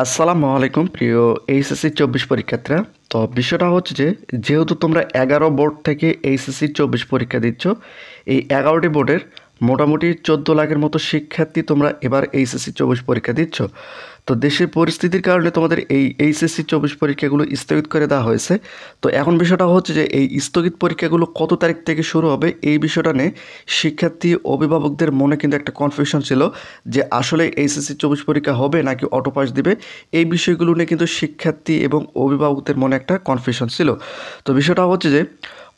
আসসালামু আলাইকুম প্রিয় এইচএসসি 24 পরীক্ষার্থীরা। তো বিষয়টা হচ্ছে যে যেহেতু তোমরা 11 বোর্ড থেকে এইচএসসি 24 পরীক্ষা দিচ্ছ, এই 11টি বোর্ডের মোটামুটি 14 লাখের মতো শিক্ষার্থী তোমরা এবার এইচএসসি 24 পরীক্ষা দিচ্ছ। তো দেশের পরিস্থিতির কারণে তোমাদের এই এইচএসসি 24 পরীক্ষাগুলো স্থগিত করে দেওয়া হয়েছে। তো এখন বিষয়টা হচ্ছে যে এই স্থগিত পরীক্ষাগুলো কত তারিখ থেকে শুরু হবে এই বিষয়টা নিয়ে শিক্ষার্থী অভিভাবকদের মনে কিন্তু একটা কনফিউশন ছিল যে আসলে এইচএসসি 24 পরীক্ষা হবে নাকি অটো পাস দিবে। এই বিষয়গুলো নিয়ে কিন্তু শিক্ষার্থী এবং অভিভাবকদের মনে একটা কনফিউশন ছিল। তো বিষয়টা হচ্ছে যে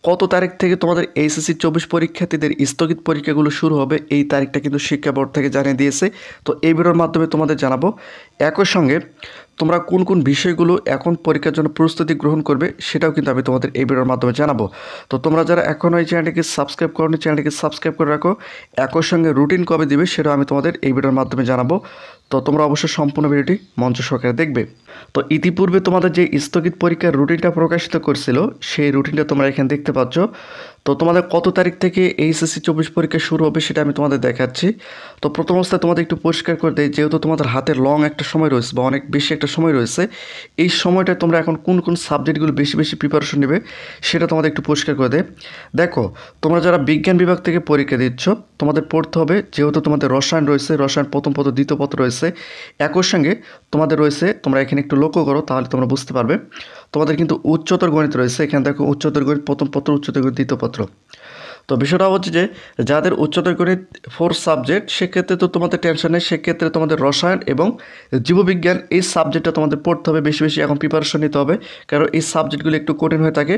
কত তারিখ থেকে তোমাদের এইচএসসি 24 পরীক্ষার্থীদের স্থগিত পরীক্ষাগুলো শুরু হবে এই তারিখটা কিন্তু শিক্ষা বোর্ড থেকে জানিয়ে দিয়েছে। তো এই ভিডিওর মাধ্যমে তোমাদের জানাবো, একই সঙ্গে তোমরা কোন কোন বিষয়গুলো এখন পরীক্ষার জন্য প্রস্তুতি গ্রহণ করবে সেটাও কিন্তু আমি তোমাদের এই ভিডিওর মাধ্যমে জানাবো। তো তোমরা যারা এখনও এই চ্যানেলটিকে সাবস্ক্রাইব করোনি, চ্যানেলটিকে সাবস্ক্রাইব করে রাখো। একই সঙ্গে রুটিন কবে দিবে সেটাও আমি তোমাদের এই ভিডিওর মাধ্যমে জানাবো। তো তোমরা অবশ্যই সম্পূর্ণ ভিডিওটি মনোযোগ সহকারে দেখবে। তো ইতিপূর্বে তোমাদের যে স্থগিত পরীক্ষার রুটিনটা প্রকাশিত করছিল সেই রুটিনটা তোমরা এখানে দেখতে পাচ্ছ। তো তোমাদের কত তারিখ থেকে এইচএসসি 24 পরীক্ষা শুরু হবে সেটা আমি তোমাদের দেখাচ্ছি। তো প্রথম অবস্থায় তোমাদের একটু পরিষ্কার করে দেয়, যেহেতু তোমাদের হাতে লং একটা সময় রয়েছে বা অনেক বেশি একটা সময় রয়েছে, এই সময়টায় তোমরা এখন কোন কোন সাবজেক্টগুলো বেশি বেশি প্রিপারেশন নেবে সেটা তোমাদের একটু পরিষ্কার করে দেয়। দেখো, তোমরা যারা বিজ্ঞান বিভাগ থেকে পরীক্ষা দিচ্ছ তোমাদের পড়তে হবে, যেহেতু তোমাদের রসায়ন রয়েছে, রসায়ন প্রথম পত্র দ্বিতীয় পত্র রয়েছে, একই সঙ্গে তোমাদের রয়েছে, তোমরা এখানে একটু লক্ষ্য করো তাহলে তোমরা বুঝতে পারবে, তোমাদের কিন্তু উচ্চতর গণিত রয়েছে। এখানে দেখো উচ্চতর গণিত প্রথম পত্র, উচ্চতর গণিত দ্বিতীয় পত্র। তো বিষয়টা হচ্ছে যে যাদের উচ্চতর গণিত 4 সাবজেক্ট সেক্ষেত্রে তো তোমাদের টেনশন নেই, সেক্ষেত্রে তোমাদের রসায়ন এবং জীববিজ্ঞান এই সাবজেক্টটা তোমাদের পড়তে হবে, বেশি বেশি এখন প্রিপারেশন নিতে হবে, কারণ এই সাবজেক্টগুলো একটু কঠিন হয়ে থাকে।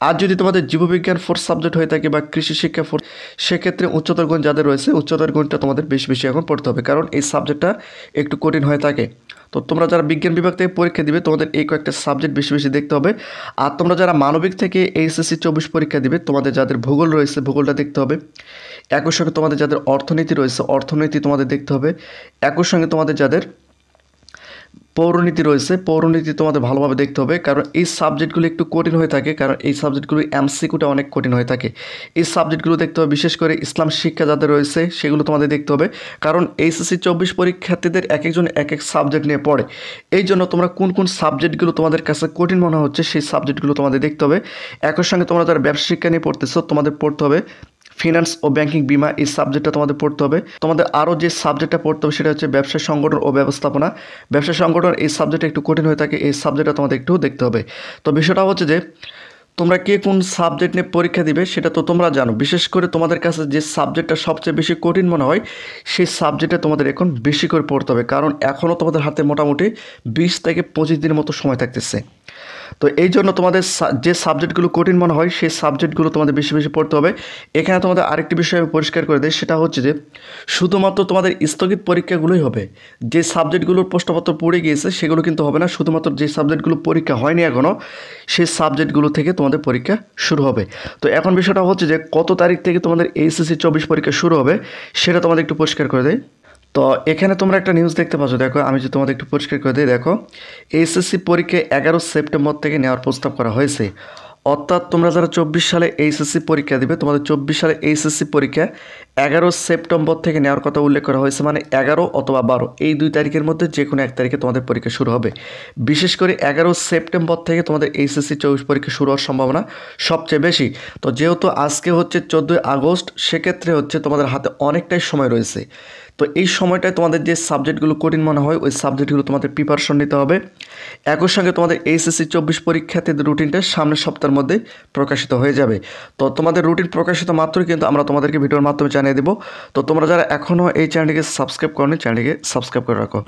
আর যদি তোমাদের জীববিজ্ঞান 4 সাবজেক্ট হয়ে থাকে বা কৃষি শিক্ষা 4, সেক্ষেত্রে উচ্চতর গণিত যাদের রয়েছে উচ্চতর গণিতটা তোমাদের বেশি বেশি এখন পড়তে হবে, কারণ এই সাবজেক্টটা একটু কঠিন হয়ে থাকে। তো তোমরা যারা বিজ্ঞান বিভাগ থেকে পরীক্ষা দিবে তোমাদের এই কয়েকটা সাবজেক্ট বেশি বেশি দেখতে হবে। আর তোমরা যারা মানবিক থেকে এইচএসসি 24 পরীক্ষা দিবে তোমাদের যাদের ভূগোল রয়েছে ভূগোলটা দেখতে হবে। একই সঙ্গে তোমাদের যাদের অর্থনীতি রয়েছে অর্থনীতি তোমাদের দেখতে হবে। একই সঙ্গে তোমাদের যাদের পৌরনীতি রয়েছে পৌরনীতি তোমাদের ভালোভাবে দেখতে হবে, কারণ এই সাবজেক্টগুলো একটু কঠিন হয়ে থাকে, কারণ এই সাবজেক্টগুলো এমসিকিউটা অনেক কঠিন হয়ে থাকে। এই সাবজেক্টগুলো দেখতে হবে, বিশেষ করে ইসলাম শিক্ষা যাদের রয়েছে সেগুলো তোমাদের দেখতে হবে, কারণ এইচএসসি 24 পরীক্ষার্থীদের এক একজন এক এক সাবজেক্ট নিয়ে পড়ে। এই জন্য তোমরা কোন কোন সাবজেক্টগুলো তোমাদের কাছে কঠিন মনে হচ্ছে সেই সাবজেক্টগুলো তোমাদের দেখতে হবে। একই সঙ্গে তোমরা যারা ব্যবসা শিক্ষা নিয়ে পড়তেছো তোমাদের পড়তে হবে ফিনান্স ও ব্যাংকিং বিমা, এই সাবজেক্টটা তোমাদের পড়তে হবে। তোমাদের আরও যে সাবজেক্টটা পড়তে হবে সেটা হচ্ছে ব্যবসা সংগঠন ও ব্যবস্থাপনা। ব্যবসা সংগঠন এই সাবজেক্টটা একটু কঠিন হয়ে থাকে, এই সাবজেক্টটা তোমাদের একটু দেখতে হবে। তো বিষয়টা হচ্ছে যে তোমরা কে কোন সাবজেক্ট নিয়ে পরীক্ষা দিবে সেটা তো তোমরা জানো, বিশেষ করে তোমাদের কাছে যে সাবজেক্টটা সবচেয়ে বেশি কঠিন মনে হয় সেই সাবজেক্টে তোমাদের এখন বেশি করে পড়তে হবে, কারণ এখনও তোমাদের হাতে মোটামুটি 20 থেকে 25 দিনের মতো সময় থাকতেছে। তো এই জন্য তোমাদের যে সাবজেক্টগুলো কঠিন মনে হয় সেই সাবজেক্টগুলো তোমাদের বেশি বেশি পড়তে হবে। এখানে তোমাদের আরেকটি বিষয় আমি পরিষ্কার করে দিই, সেটা হচ্ছে যে শুধুমাত্র তোমাদের স্থগিত পরীক্ষাগুলোই হবে। যে সাবজেক্টগুলোর প্রশ্নপত্র পড়ে গিয়েছে সেগুলো কিন্তু হবে না, শুধুমাত্র যে সাবজেক্টগুলো পরীক্ষা হয়নি এখনও সেই সাবজেক্টগুলো থেকে তোমাদের পরীক্ষা শুরু হবে। তো এখন বিষয়টা হচ্ছে যে কত তারিখ থেকে তোমাদের এইচএসসি 24 পরীক্ষা শুরু হবে সেটা তোমাদের একটু পরিষ্কার করে দেয়। তো এখানে তোমরা একটা নিউজ দেখতে পাচ্ছ, দেখো আমি যে তোমাদের একটু পরিষ্কার করে দিই, দেখো এইচএসসি পরীক্ষা 11 সেপ্টেম্বর থেকে নেওয়ার প্রস্তাব করা হয়েছে। অর্থাৎ তোমরা যারা 24 সালে এইচএসসি পরীক্ষা দিবে তোমাদের 24 সালে এইচএসসি পরীক্ষা 11 সেপ্টেম্বর থেকে নেওয়ার কথা উল্লেখ করা হয়েছে, মানে 11 অথবা 12 এই 2 তারিখের মধ্যে যে কোনো এক তারিখে তোমাদের পরীক্ষা শুরু হবে। বিশেষ করে 11 সেপ্টেম্বর থেকে তোমাদের এইচএসসি 24 পরীক্ষা শুরু হওয়ার সম্ভাবনা সবচেয়ে বেশি। তো যেহেতু আজকে হচ্ছে 14 আগস্ট, সেক্ষেত্রে হচ্ছে তোমাদের হাতে অনেকটাই সময় রয়েছে। তো এই সময়টায় তোমাদের যে সাবজেক্টগুলো কঠিন মনে হয় ওই সাবজেক্টগুলো তোমাদের প্রিপারেশন নিতে হবে। একই সঙ্গে তোমাদের এইচএসসি 24 পরীক্ষার্থীদের রুটিনটা সামনের সপ্তাহের মধ্যে প্রকাশিত হয়ে যাবে। তো তোমাদের রুটিন প্রকাশিত মাত্রই কিন্তু আমরা তোমাদেরকে ভিডিওর মাধ্যমে জানিয়ে দেবো। তো তোমরা যারা এখনও এই চ্যানেলটিকে সাবস্ক্রাইব করোনি চ্যানেলটিকে সাবস্ক্রাইব করে রাখো।